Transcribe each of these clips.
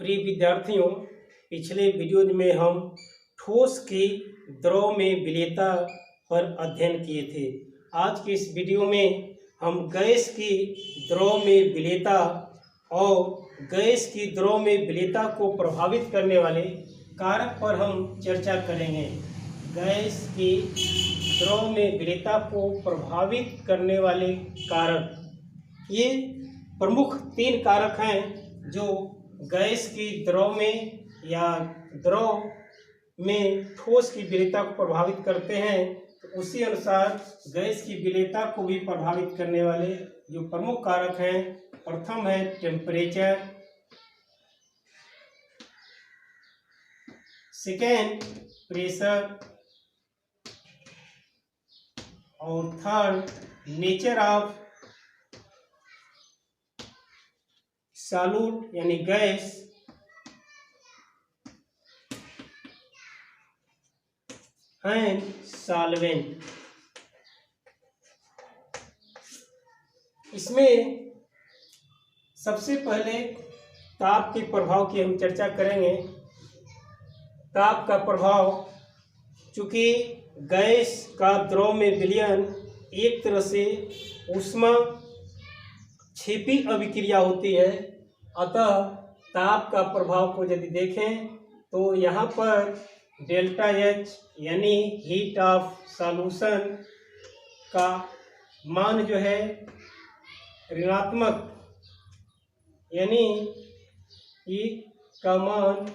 प्रिय विद्यार्थियों, पिछले वीडियो में हम ठोस की द्रव में विलेयता पर अध्ययन किए थे। आज के इस वीडियो में हम गैस की द्रव में विलेयता और गैस की द्रव में विलेयता को प्रभावित करने वाले कारक पर हम चर्चा करेंगे। गैस की द्रव में विलेयता को प्रभावित करने वाले कारक, ये प्रमुख 3 कारक हैं जो गैस की द्रव में या द्रव में ठोस की विलेयता को प्रभावित करते हैं। तो उसी अनुसार गैस की विलेयता को भी प्रभावित करने वाले जो प्रमुख कारक हैं, प्रथम है टेम्परेचर, सेकेंड प्रेशर और थर्ड नेचर ऑफ सॉल्यूट यानी गैस एंड सॉल्वेंट। इसमें सबसे पहले ताप के प्रभाव की हम चर्चा करेंगे। ताप का प्रभाव, चूंकि गैस का द्रव में विलयन एक तरह से ऊष्मा क्षेपी अभिक्रिया होती है, अतः ताप का प्रभाव को यदि देखें तो यहाँ पर डेल्टा एच यानी हीट ऑफ सॉल्यूशन का मान जो है ऋणात्मक, यानी ई का मान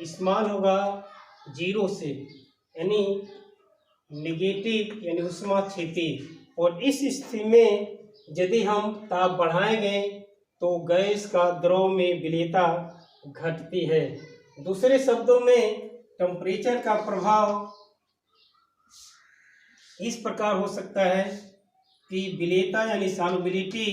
स्मॉल होगा 0 से, यानी नेगेटिव यानी ऊष्मा क्षेपी। और इस स्थिति में यदि हम ताप बढ़ाएंगे तो गैस का द्रव में विलेयता घटती है। दूसरे शब्दों में टेम्परेचर का प्रभाव इस प्रकार हो सकता है कि विलेयता यानी solubility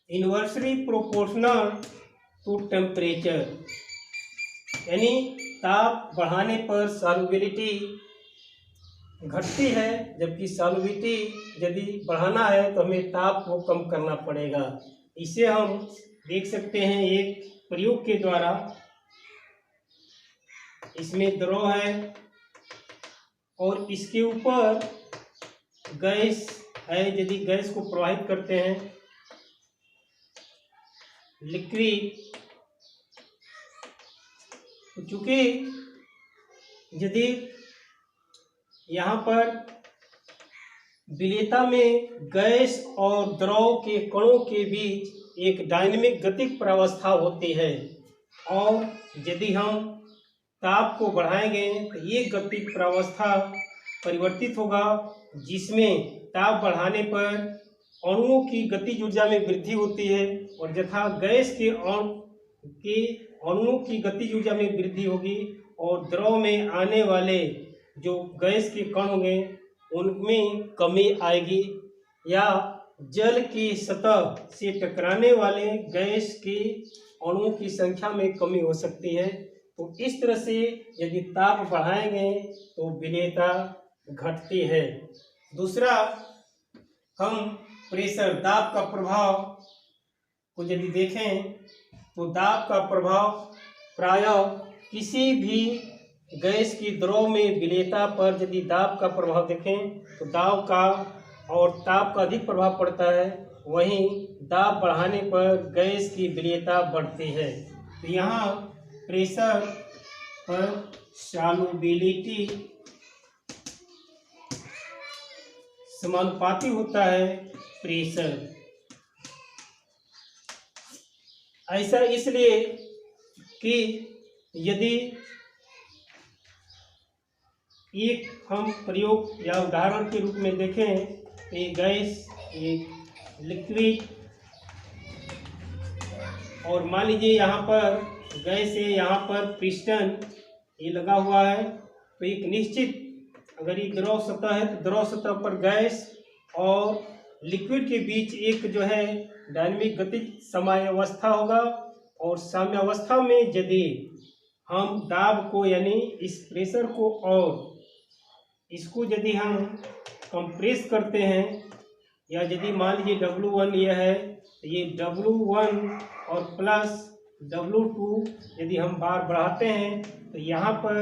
inversely proportional to temperature, यानी ताप बढ़ाने पर सॉल्युबिलिटी घटती है, जबकि सॉल्युबिलिटी यदि बढ़ाना है तो हमें ताप को कम करना पड़ेगा। इसे हम देख सकते हैं एक प्रयोग के द्वारा। इसमें द्रव है और इसके ऊपर गैस है। यदि गैस को प्रवाहित करते हैं लिक्विड, चूंकि यदि यहाँ पर विलेयता में गैस और द्रव के कणों के बीच एक डायनेमिक गतिक प्रावस्था होती है, और यदि हम ताप को बढ़ाएंगे तो ये गतिक प्रावस्था परिवर्तित होगा, जिसमें ताप बढ़ाने पर अणुओं की गतिज ऊर्जा में वृद्धि होती है, और यथा गैस के अणुओं की गतिज ऊर्जा में वृद्धि होगी और द्रव में आने वाले जो गैस के कण होंगे उनमें कमी आएगी, या जल की सतह से टकराने वाले गैस के अणुओं की संख्या में कमी हो सकती है। तो इस तरह से यदि ताप बढ़ाएंगे तो विलेयता घटती है। दूसरा, हम प्रेशर दाब का प्रभाव को यदि देखें तो दाब का प्रभाव प्रायः किसी भी गैस की द्रव में विलेयता पर यदि दाब का प्रभाव देखें तो दाब का और ताप का अधिक प्रभाव पड़ता है, वहीं दाब बढ़ाने पर गैस की विलेयता बढ़ती है। तो यहाँ प्रेशर पर सॉल्युबिलिटी समानुपाती होता है प्रेशर। ऐसा इसलिए कि यदि एक हम प्रयोग या उदाहरण के रूप में देखें तो ये गैस, एक लिक्विड, और मान लीजिए यहाँ पर गैस है, यहाँ पर पिस्टन ये लगा हुआ है, तो एक निश्चित, अगर ये द्रव सतह है तो द्रव सतह पर गैस और लिक्विड के बीच एक जो है डायनेमिक गतिज साम्यावस्था होगा, और साम्यावस्था में यदि हम दाब को यानी इस प्रेशर को और इसको यदि हम कंप्रेस करते हैं, या यदि मान लीजिए W1 यह है तो ये W1 और प्लस W2 यदि हम बार बढ़ाते हैं तो यहाँ पर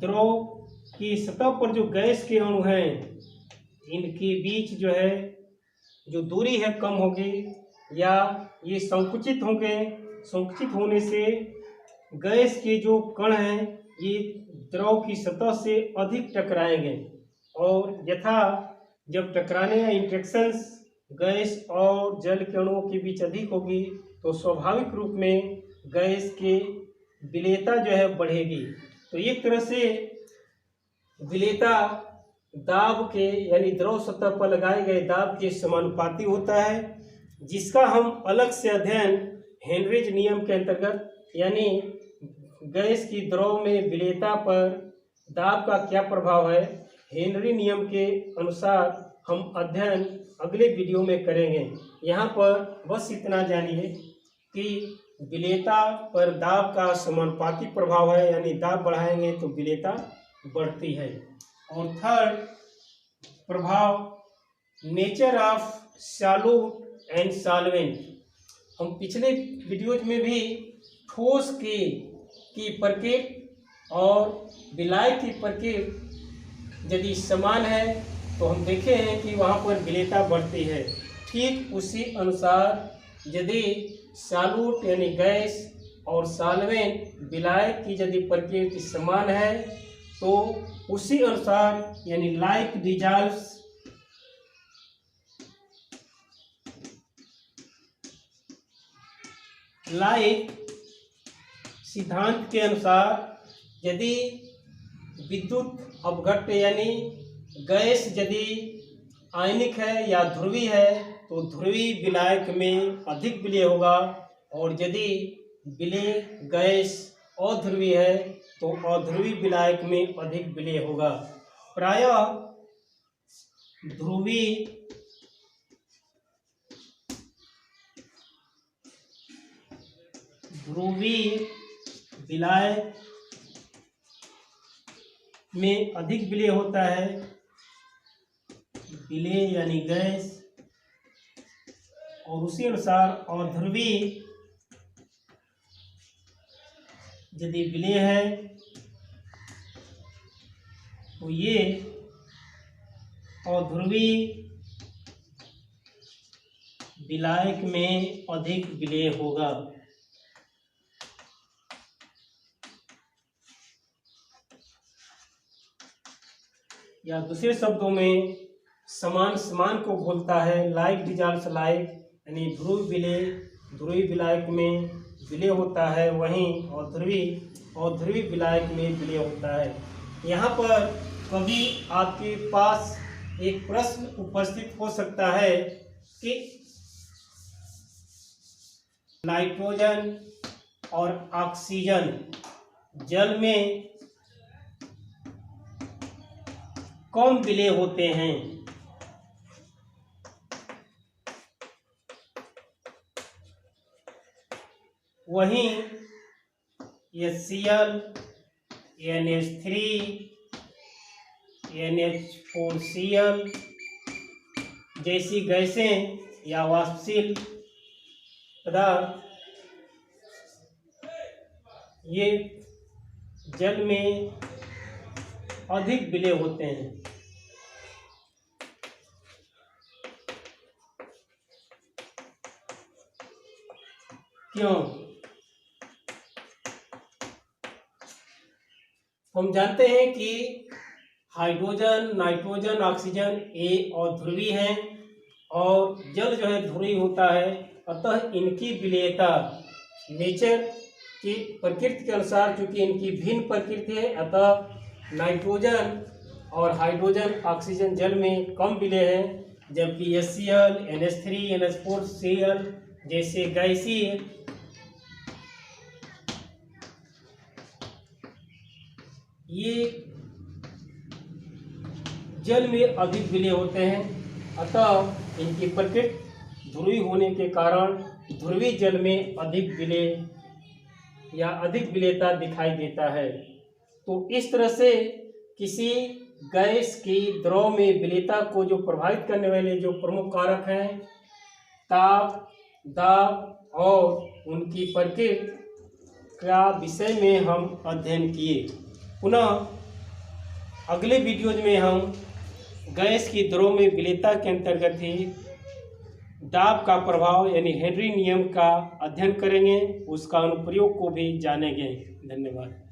द्रव की सतह पर जो गैस के अणु हैं इनके बीच जो है जो दूरी है कम होगी या ये संकुचित होंगे। संकुचित होने से गैस के जो कण हैं ये द्रव की सतह से अधिक टकराएंगे और यथा जब टकराने या इंटरेक्शंस गैस और जल के अणुओं के बीच अधिक होगी तो स्वाभाविक रूप में गैस के विलेयता जो है बढ़ेगी। तो एक तरह से विलेयता दाब के यानी द्रव सतह पर लगाए गए दाब के समानुपाती होता है, जिसका हम अलग से अध्ययन हेनरीज नियम के अंतर्गत यानी गैस की द्रव में विलेयता पर दाब का क्या प्रभाव है हेनरी नियम के अनुसार हम अध्ययन अगले वीडियो में करेंगे। यहाँ पर बस इतना जानिए कि विलेयता पर दाब का समानुपाती प्रभाव है, यानी दाब बढ़ाएंगे तो विलेयता बढ़ती है। और थर्ड प्रभाव nature of solute and solvent. हम पिछले वीडियोज में भी ठोस की प्रकृति और विलाय की प्रकृति यदि समान है तो हम देखे हैं कि वहाँ पर विलेयता बढ़ती है। ठीक उसी अनुसार यदि सॉल्यूट यानी गैस और सॉल्वेंट विलाय की यदि प्रकृति समान है तो उसी अनुसार यानी लाइक डिजॉल्व्स लाइक सिद्धांत के अनुसार यदि विद्युत अपघट्य यानी गैस यदि आयनिक है या ध्रुवी है तो ध्रुवी विलायक में अधिक विलेय होगा और यदि विलेय गैस अध्रुवी है तो अध्रुवी विलायक में अधिक विलेय होगा। प्रायः ध्रुवी विलायक में अधिक विलेय होता है, विलेय यानी गैस, और उसी अनुसार अध्रुवी यदि विलेय है तो ये अध्रुवी विलायक में अधिक विलेय होगा। या दूसरे शब्दों में समान समान को बोलता है, लाइक डिजॉल्व्स लाइक, यानी ध्रुवी विलायक में विलेय होता है, वहीं अध्रुवी विलायक में विलेय होता है। यहाँ पर कभी आपके पास एक प्रश्न उपस्थित हो सकता है कि नाइट्रोजन और ऑक्सीजन जल में कम विलेय होते हैं, वहीं HCl, NH3, NH4Cl जैसी गैसें या वाष्पशील पदार्थ ये जल में अधिक विलेय होते हैं। क्यों? हम जानते हैं कि हाइड्रोजन, नाइट्रोजन, ऑक्सीजन ये अध्रुवी हैं और जल जो है ध्रुवी होता है, अतः इनकी विलेयता नेचर की प्रकृति के अनुसार चूंकि इनकी भिन्न प्रकृति है, अतः नाइट्रोजन और हाइड्रोजन, ऑक्सीजन जल में कम विलेय है, जबकि HCl, NH3, NH4Cl जैसे गैसीय ये जल में अधिक विलेय होते हैं। अतः इनकी प्रकृति ध्रुवी होने के कारण ध्रुवी जल में अधिक विलेय या अधिक विलेयता दिखाई देता है। तो इस तरह से किसी गैस की द्रव में विलेयता को जो प्रभावित करने वाले जो प्रमुख कारक हैं ताप, दाब और उनकी प्रकृति का विषय में हम अध्ययन किए। पुनः अगले वीडियोज में हम गैस की दरों में विलेयता के अंतर्गत ही दाब का प्रभाव यानी हेनरी नियम का अध्ययन करेंगे, उसका अनुप्रयोग को भी जानेंगे। धन्यवाद।